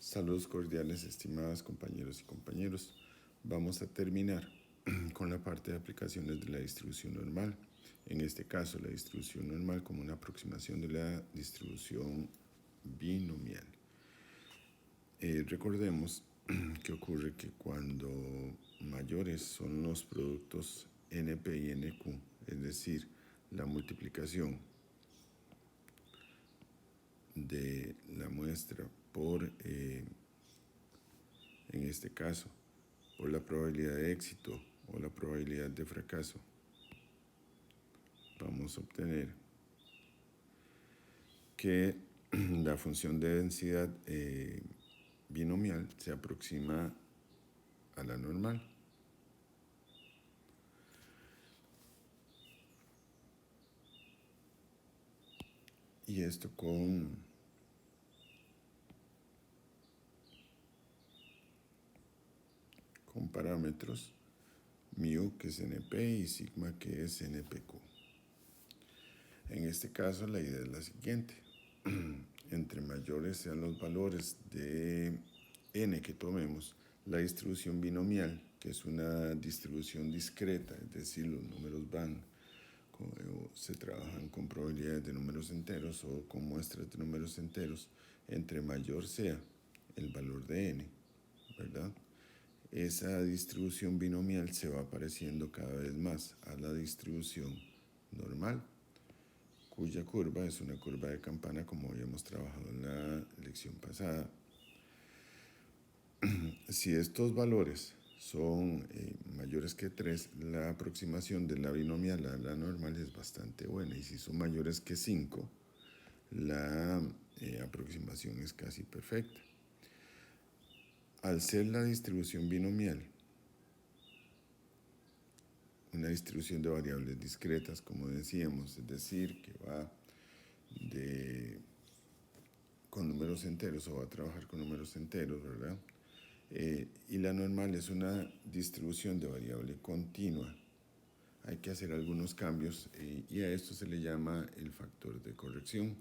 Saludos cordiales, estimadas compañeros y compañeros. Vamos a terminar con la parte de aplicaciones de la distribución normal. En este caso, la distribución normal como una aproximación de la distribución binomial. Recordemos que ocurre que cuando mayores son los productos NP y NQ, es decir, la multiplicación de la muestra por, en este caso, por la probabilidad de éxito o la probabilidad de fracaso, vamos a obtener que la función de densidad binomial se aproxima a la normal. Y esto con parámetros mu, que es NP, y sigma, que es NPQ. En este caso, la idea es la siguiente. Entre mayores sean los valores de n que tomemos, la distribución binomial, que es una distribución discreta, es decir, los números se trabajan con probabilidades de números enteros o con muestras de números enteros, entre mayor sea el valor de n, ¿verdad? Esa distribución binomial se va pareciendo cada vez más a la distribución normal, cuya curva es una curva de campana, como habíamos trabajado en la lección pasada. Si estos valores son mayores que 3, la aproximación de la binomial a la normal es bastante buena, y si son mayores que 5, la aproximación es casi perfecta. Al ser la distribución binomial una distribución de variables discretas, como decíamos, es decir, que va con números enteros o va a trabajar con números enteros, ¿verdad? Y la normal es una distribución de variable continua. Hay que hacer algunos cambios y a esto se le llama el factor de corrección.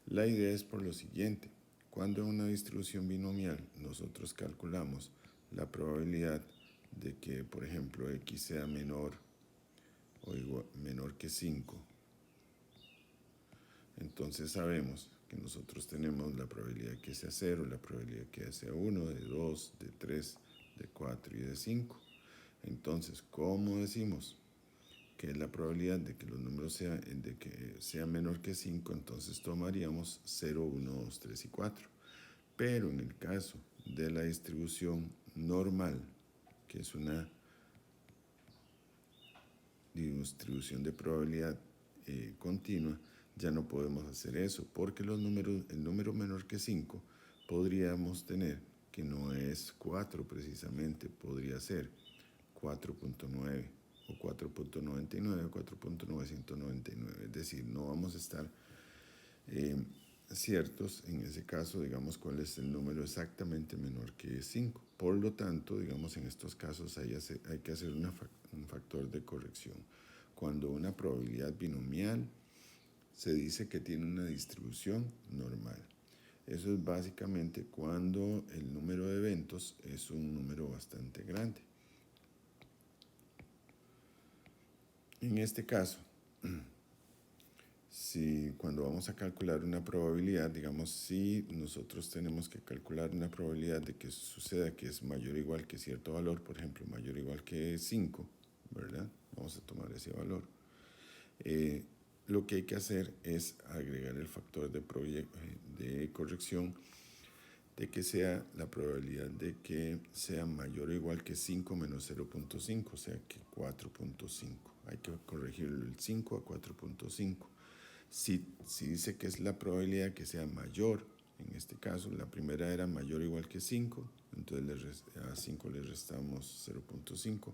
La idea es por lo siguiente: cuando en una distribución binomial nosotros calculamos la probabilidad de que, por ejemplo, x sea menor que 5, entonces sabemos que nosotros tenemos la probabilidad de que sea 0, la probabilidad de que sea 1, de 2, de 3, de 4 y de 5. Entonces, ¿cómo decimos que es la probabilidad de que los números sea menor que 5? Entonces tomaríamos 0, 1, 2, 3 y 4. Pero en el caso de la distribución normal, que es una distribución de probabilidad continua, ya no podemos hacer eso, porque el número menor que 5 podríamos tener que no es 4 precisamente, podría ser 4.9 o 4.99 o 4.999, es decir, no vamos a estar ciertos en ese caso, digamos, cuál es el número exactamente menor que 5. Por lo tanto, digamos, en estos casos hay que hacer un factor de corrección. Cuando una probabilidad binomial se dice que tiene una distribución normal. Eso es básicamente cuando el número de eventos es un número bastante grande. En este caso, cuando vamos a calcular una probabilidad, digamos, si nosotros tenemos que calcular una probabilidad de que suceda que es mayor o igual que cierto valor, por ejemplo, mayor o igual que 5, ¿verdad? Vamos a tomar ese valor. Lo que hay que hacer es agregar el factor de corrección de que sea la probabilidad de que sea mayor o igual que 5 menos 0.5, o sea que 4.5. Hay que corregir el 5 a 4.5. Si dice que es la probabilidad que sea mayor, en este caso la primera era mayor o igual que 5, entonces a 5 le restamos 0.5.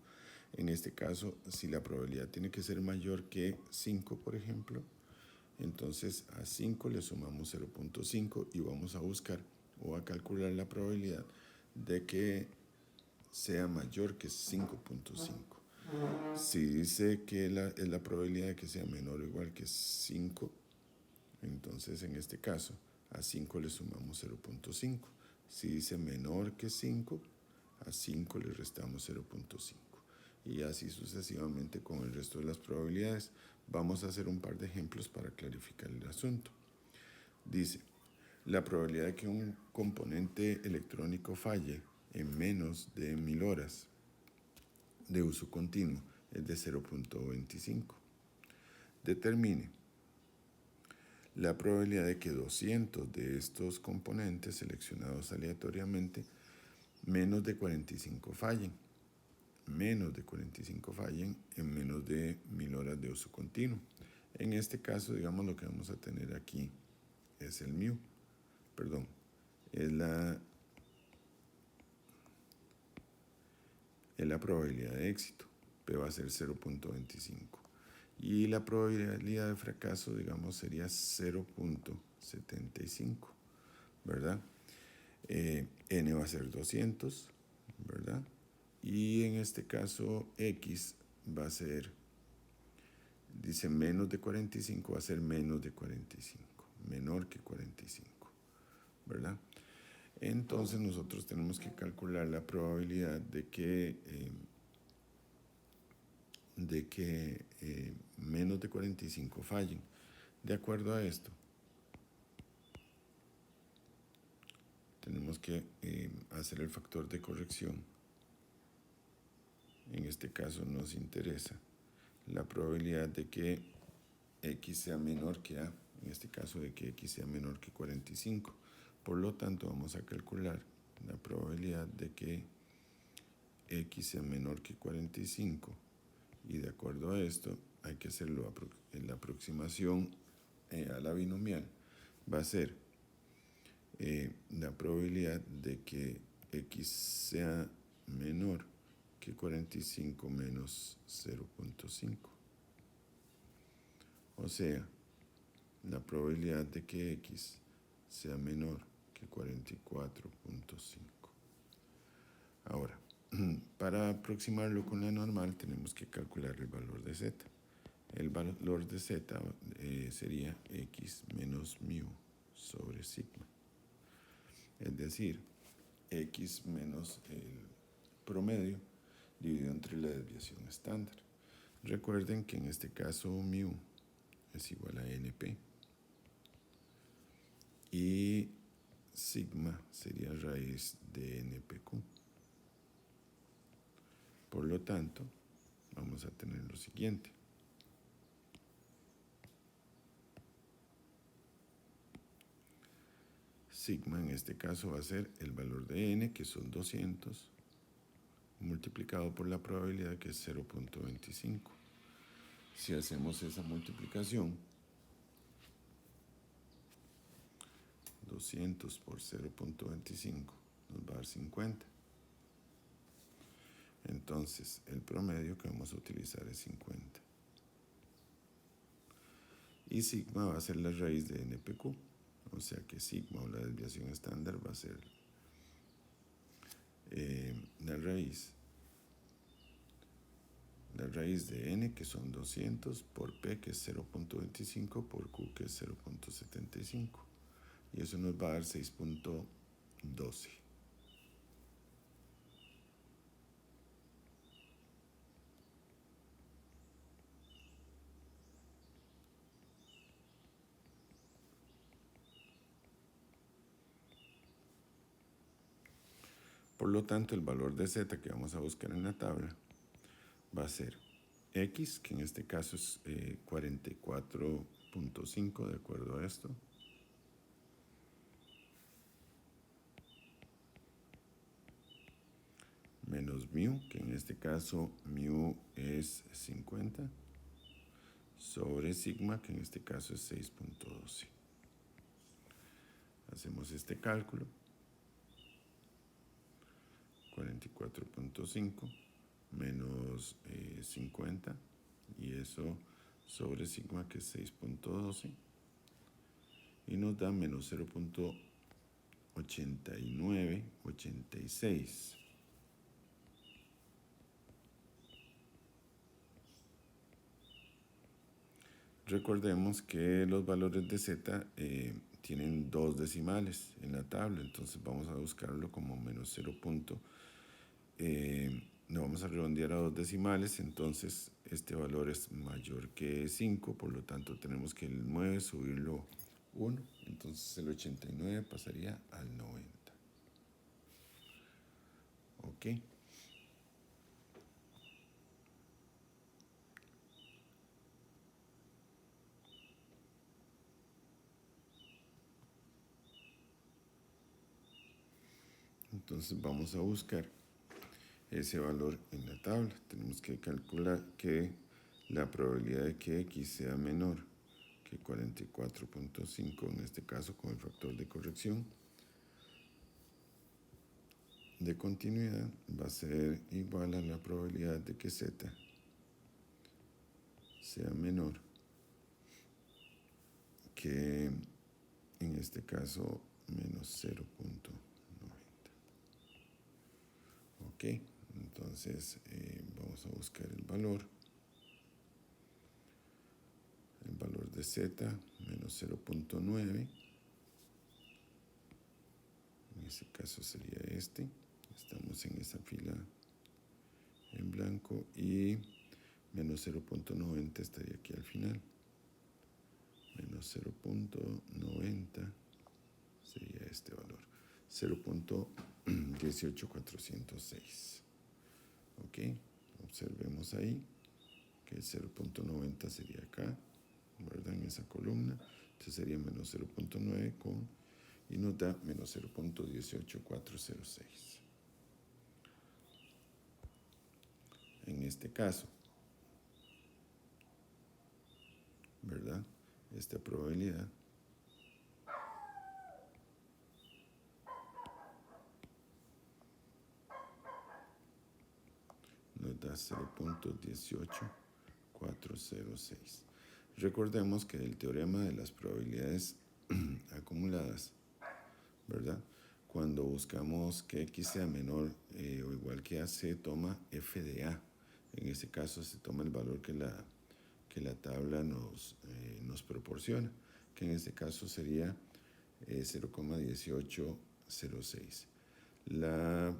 En este caso, si la probabilidad tiene que ser mayor que 5, por ejemplo, entonces a 5 le sumamos 0.5 y vamos a buscar o a calcular la probabilidad de que sea mayor que 5.5. Si dice que es la probabilidad de que sea menor o igual que 5, entonces en este caso a 5 le sumamos 0.5. Si dice menor que 5, a 5 le restamos 0.5. Y así sucesivamente con el resto de las probabilidades. Vamos a hacer un par de ejemplos para clarificar el asunto. Dice, la probabilidad de que un componente electrónico falle en menos de 1000 horas de uso continuo es de 0.25. Determine la probabilidad de que 200 de estos componentes seleccionados aleatoriamente menos de 45 fallen. Menos de 45 fallen en menos de 1000 horas de uso continuo. En este caso, digamos, lo que vamos a tener aquí es el mu. Perdón, es la probabilidad de éxito. P va a ser 0.25. Y la probabilidad de fracaso, digamos, sería 0.75, ¿verdad? N va a ser 200, ¿verdad? Y en este caso, X va a ser, dice menos de 45, va a ser menos de 45, menor que 45, ¿verdad? Entonces nosotros tenemos que calcular la probabilidad de que menos de 45 fallen. De acuerdo a esto, tenemos que hacer el factor de corrección. En este caso nos interesa la probabilidad de que X sea menor que A, en este caso de que X sea menor que 45. Por lo tanto, vamos a calcular la probabilidad de que X sea menor que 45. Y de acuerdo a esto, hay que hacerlo en la aproximación a la binomial. Va a ser la probabilidad de que X sea menor que 45 menos 0.5. O sea, la probabilidad de que X sea menor que 44.5. Ahora, para aproximarlo con la normal tenemos que calcular el valor de z. El valor de z sería x menos mu sobre sigma. Es decir, x menos el promedio dividido entre la desviación estándar. Recuerden que en este caso mu es igual a np y sigma sería raíz de npq. Por lo tanto, vamos a tener lo siguiente. Sigma en este caso va a ser el valor de n, que son 200, multiplicado por la probabilidad, que es 0.25. Si hacemos esa multiplicación, 200 por 0.25 nos va a dar 50. Entonces, el promedio que vamos a utilizar es 50. Y sigma va a ser la raíz de npq. O sea que sigma, o la desviación estándar, va a ser la raíz de n, que son 200, por p, que es 0.25, por q, que es 0.75. Y eso nos va a dar 6.12. Por lo tanto, el valor de z que vamos a buscar en la tabla va a ser x, que en este caso es 44.5, de acuerdo a esto, menos mu, que en este caso mu es 50, sobre sigma, que en este caso es 6.12. Hacemos este cálculo. 44.5 menos 50, y eso sobre sigma, que es 6.12, y nos da menos 0.8986. recordemos que los valores de Z tienen 2 decimales en la tabla, entonces vamos a buscarlo como menos 0. No vamos a redondear a 2 decimales, entonces este valor es mayor que 5, por lo tanto tenemos que el 9 subirlo 1, entonces el 89 pasaría al 90. Ok. Entonces vamos a buscar ese valor en la tabla. Tenemos que calcular que la probabilidad de que X sea menor que 44.5, en este caso con el factor de corrección de continuidad, va a ser igual a la probabilidad de que Z sea menor que, en este caso, menos 0.90. Ok, entonces vamos a buscar el valor de Z, menos 0.9. En ese caso sería este. Estamos en esa fila en blanco y menos 0.90 estaría aquí al final. Menos 0.90 sería este valor. 0.18406. Ok, observemos ahí que el 0.90 sería acá, ¿verdad? En esa columna. Entonces sería menos 0.9 y nos da menos 0.18406. En este caso, ¿verdad? Esta probabilidad nos da 0.18406. Recordemos que el teorema de las probabilidades acumuladas, ¿verdad? Cuando buscamos que X sea menor o igual que A, se toma F de A. En este caso se toma el valor que la tabla nos proporciona, que en este caso sería 0.1806. La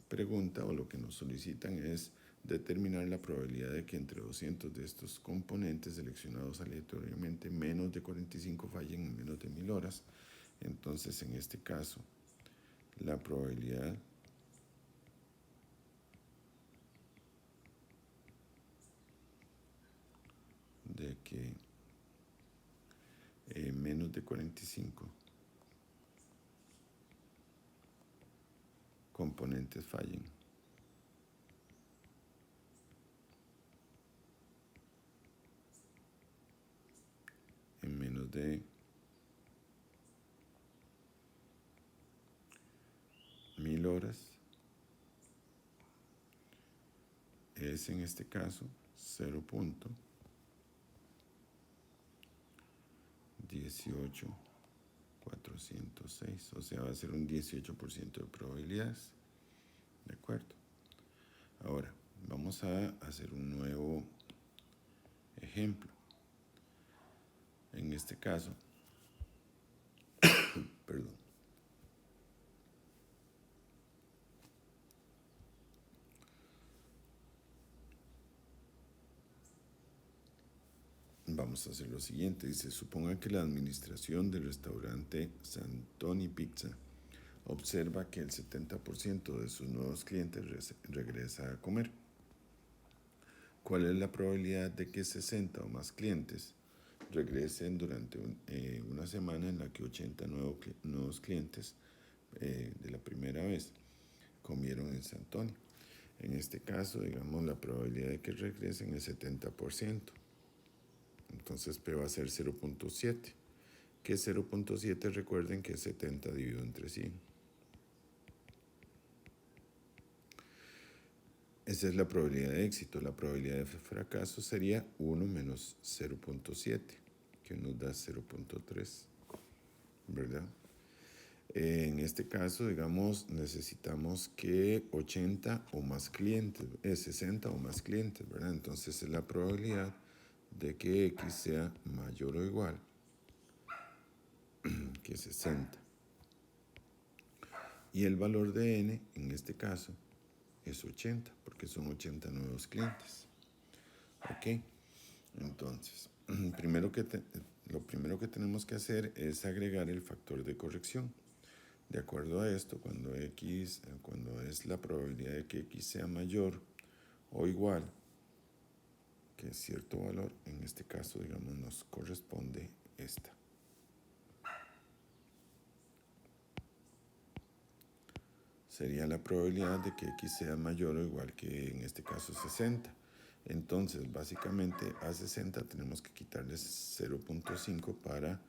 pregunta o lo que nos solicitan es determinar la probabilidad de que entre 200 de estos componentes seleccionados aleatoriamente menos de 45 fallen en menos de 1000 horas. Entonces, en este caso, la probabilidad de que menos de 45 componentes fallen en menos de 1000 horas es en este caso 0.18406, o sea, va a ser un 18% de probabilidades. ¿De acuerdo? Ahora, vamos a hacer un nuevo ejemplo. En este caso, perdón, vamos a hacer lo siguiente. Dice, suponga que la administración del restaurante Santoni Pizza observa que el 70% de sus nuevos clientes regresa a comer. ¿Cuál es la probabilidad de que 60 o más clientes regresen durante una semana en la que 80 nuevos clientes de la primera vez comieron en Santoni? En este caso, digamos, la probabilidad de que regresen es 70%. Entonces P va a ser 0.7. Que 0.7, recuerden que es 70 dividido entre 100. Esa es la probabilidad de éxito. La probabilidad de fracaso sería 1 menos 0.7, que nos da 0.3, ¿verdad? En este caso, digamos, necesitamos que 80 o más clientes, 60 o más clientes, ¿verdad? Entonces la probabilidad de que X sea mayor o igual que 60. Y el valor de N, en este caso, es 80, porque son 80 nuevos clientes. ¿Ok? Entonces, lo primero que tenemos que hacer es agregar el factor de corrección. De acuerdo a esto, cuando es la probabilidad de que X sea mayor o igual que cierto valor, en este caso, digamos, nos corresponde esta. Sería la probabilidad de que X sea mayor o igual que, en este caso, 60. Entonces, básicamente, a 60 tenemos que quitarle 0.5 para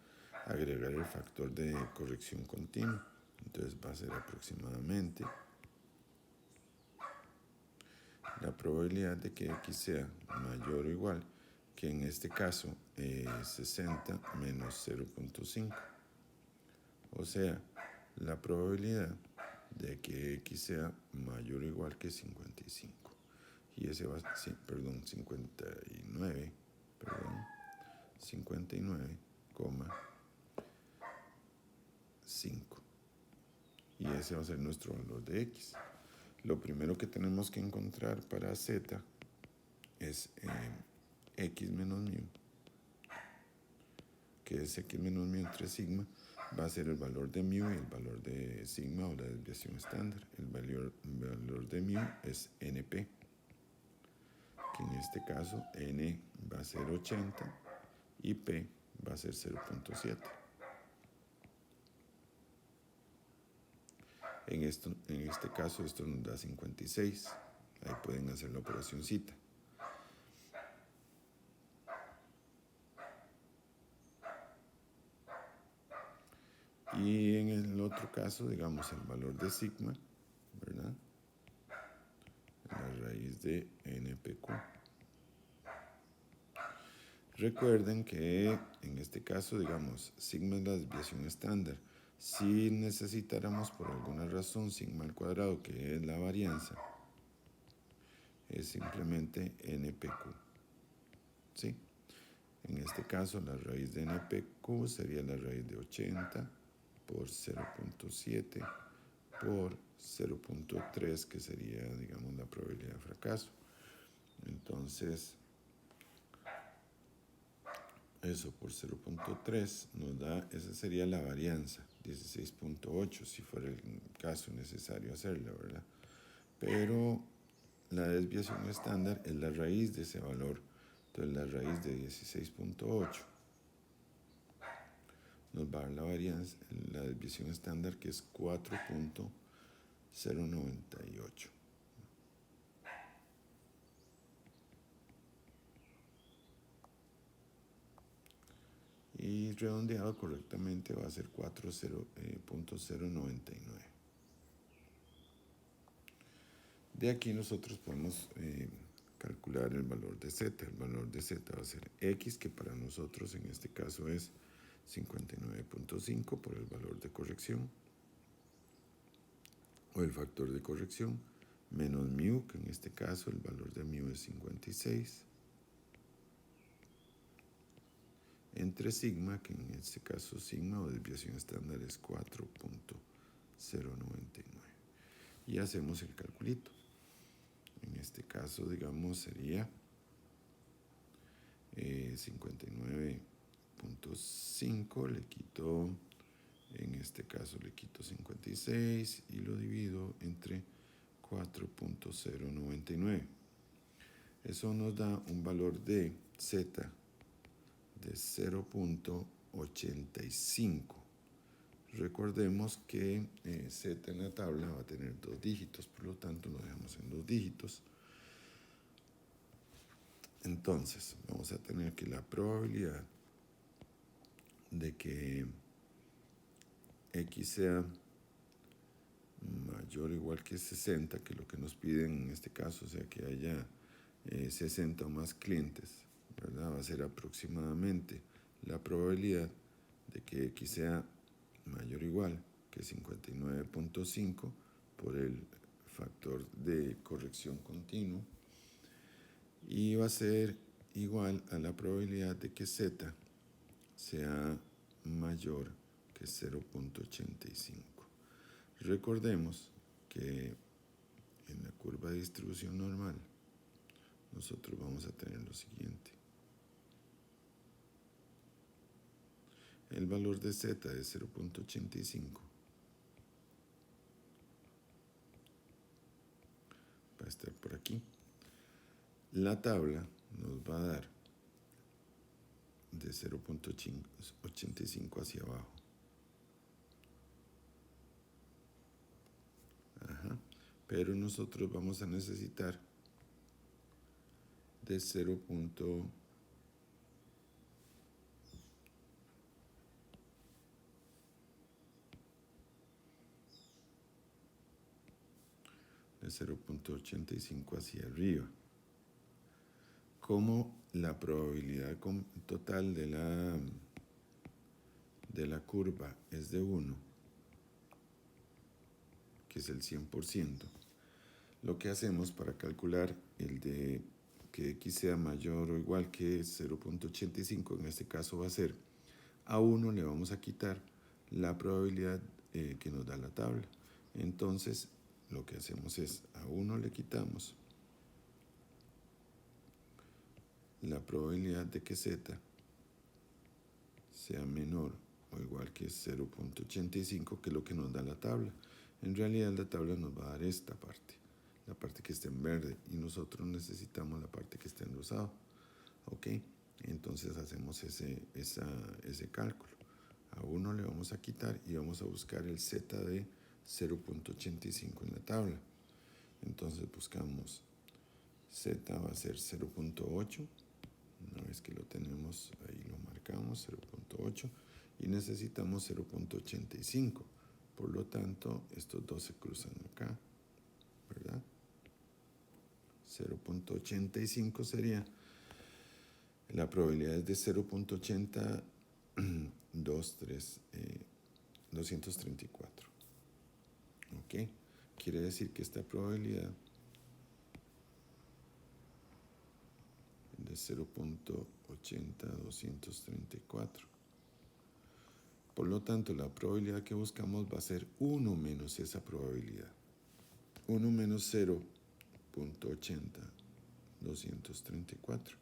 agregar el factor de corrección continua. Entonces, va a ser aproximadamente la probabilidad de que X sea mayor o igual que, en este caso, 60 menos 0.5. O sea, la probabilidad de que X sea mayor o igual que 55. Y ese va a ser, 59,5. Y ese va a ser nuestro valor de X. Lo primero que tenemos que encontrar para Z es X menos mu, que es X menos mu entre sigma, va a ser el valor de mu y el valor de sigma o la desviación estándar. El valor de mu es NP, que en este caso N va a ser 80 y P va a ser 0.7. En este caso esto nos da 56. Ahí pueden hacer la operacióncita. Y en el otro caso, digamos, el valor de sigma, ¿verdad? La raíz de NPQ. Recuerden que en este caso, digamos, sigma es la desviación estándar. Si necesitáramos por alguna razón sigma al cuadrado, que es la varianza, es simplemente NPQ. ¿Sí? En este caso, la raíz de NPQ sería la raíz de 80 por 0.7 por 0.3, que sería, digamos, la probabilidad de fracaso. Entonces, eso por 0.3 nos da, esa sería la varianza, 16.8, si fuera el caso necesario hacerla, ¿verdad? Pero la desviación estándar es la raíz de ese valor. Entonces, la raíz de 16.8 nos va a dar la varianza, la desviación estándar, que es 4.098. Y redondeado correctamente va a ser 4.099. De aquí nosotros podemos calcular el valor de Z. El valor de Z va a ser X, que para nosotros en este caso es 59.5 por el valor de corrección o el factor de corrección, menos mu, que en este caso el valor de mu es 56, entre sigma, que en este caso sigma o desviación estándar es 4.099. Y hacemos el calculito. En este caso, digamos, sería 59.5, le quito, en este caso le quito 56 y lo divido entre 4.099. Eso nos da un valor de Z de 0.85. Recordemos que Z en la tabla va a tener 2 dígitos, por lo tanto lo dejamos en 2 dígitos. Entonces, vamos a tener que la probabilidad de que X sea mayor o igual que 60, que lo que nos piden en este caso, o sea, que haya 60 o más clientes, ¿verdad? Va a ser aproximadamente la probabilidad de que X sea mayor o igual que 59.5 por el factor de corrección continuo, y va a ser igual a la probabilidad de que Z sea mayor que 0.85. Recordemos que en la curva de distribución normal nosotros vamos a tener lo siguiente. El valor de Z es 0.85. Va a estar por aquí. La tabla nos va a dar de 0.85 hacia abajo. Ajá. Pero nosotros vamos a necesitar de 0.85 hacia arriba. Como la probabilidad total de la curva es de 1, que es el 100%, lo que hacemos para calcular el de que x sea mayor o igual que 0.85, en este caso va a ser a 1 le vamos a quitar la probabilidad que nos da la tabla. Entonces lo que hacemos es a 1 le quitamos la probabilidad de que z sea menor o igual que 0.85, que es lo que nos da la tabla. En realidad la tabla nos va a dar esta parte, la parte que está en verde, y nosotros necesitamos la parte que está en rosado. Ok, entonces hacemos ese cálculo. A 1 le vamos a quitar y vamos a buscar el z de 0.85 en la tabla. Entonces buscamos z va a ser 0.8. Una vez que lo tenemos, ahí lo marcamos, 0.8, y necesitamos 0.85. Por lo tanto, estos dos se cruzan acá, ¿verdad? 0.85 sería, la probabilidad es de 0.8023, 234. ¿Ok? Quiere decir que esta probabilidad de 0.80234. Por lo tanto, la probabilidad que buscamos va a ser 1 menos esa probabilidad. 1 menos 0.80234.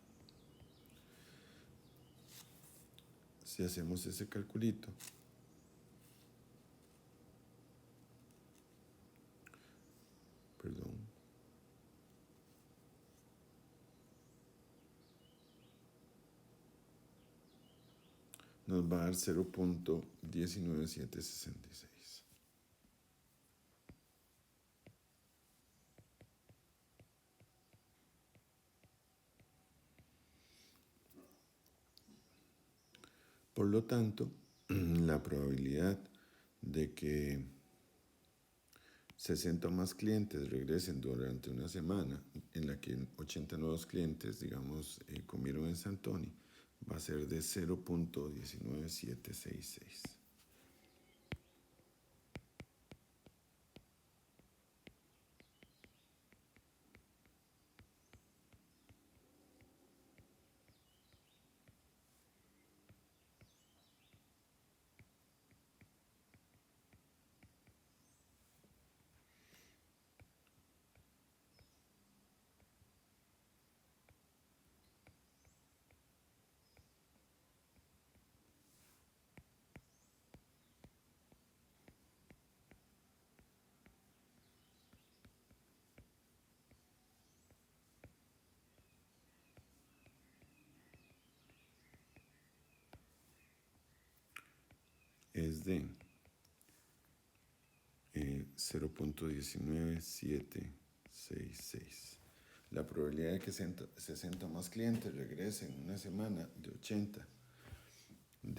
Si hacemos ese calculito, perdón, nos va a dar 0.19766. Por lo tanto, la probabilidad de que 60 más clientes regresen durante una semana en la que 80 nuevos clientes, digamos, comieron en Santoni, va a ser de 0.19766. Es de 0.19766. La probabilidad de que 60 más clientes regresen en una semana de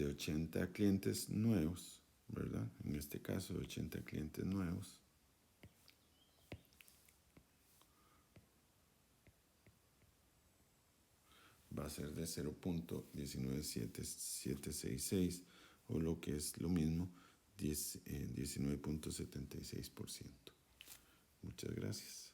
80 clientes nuevos, ¿verdad? En este caso, 80 clientes nuevos, va a ser de 0.19766, o lo que es lo mismo, 19.76%. Muchas gracias.